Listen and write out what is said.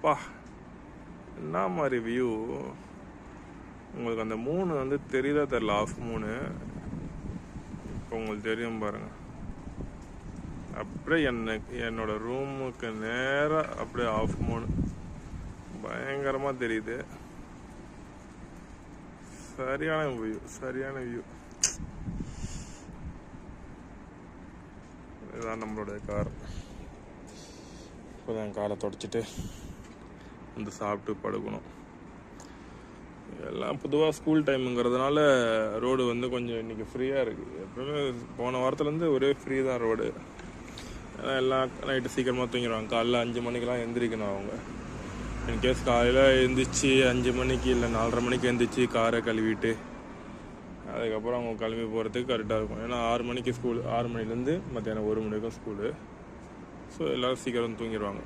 அப்பா என்ன மாதிரி வியூ. உங்களுக்கு அந்த மூணு வந்து தெரியுதா தெரியல, ஆஃப் மூணு இப்போ உங்களுக்கு தெரியும் பாருங்க. அப்படியே என்னோட ரூமுக்கு நேராக அப்படியே ஆஃப் மூணு பயங்கரமாக தெரியுது. சரியான வியூ, சரியான வியூ. இதுதான் நம்மளுடைய கார். இப்போதான் காரை தொடச்சிட்டு வந்து சாப்பிட்டு படுக்கணும். எல்லாம் பொதுவாக ஸ்கூல் டைமுங்கிறதுனால ரோடு வந்து கொஞ்சம் இன்றைக்கி ஃப்ரீயாக இருக்குது. எப்பவுமே போன வாரத்துலேருந்து ஒரே ஃப்ரீ தான் ரோடு. ஏன்னா எல்லாம் நைட்டு சீக்கிரமாக தூங்கிடுவாங்க. காலைல 5 மணிக்கெலாம் எந்திரிக்கணும் அவங்க. இன்கேஸ் காலையில் எழுந்திரிச்சி 5 மணிக்கு இல்லை 4:30 மணிக்கு எழுந்திரிச்சி காரை கழுவிட்டு அதுக்கப்புறம் அவங்க கிளம்பி போகிறதுக்கு கரெக்டாக இருக்கும். ஏன்னா 6 மணிக்கு ஸ்கூல், 6 மணிலேருந்து மத்தியானம் 1 மணி வரைக்கும் ஸ்கூலு. ஸோ எல்லோரும் சீக்கிரம் தூங்கிடுவாங்க.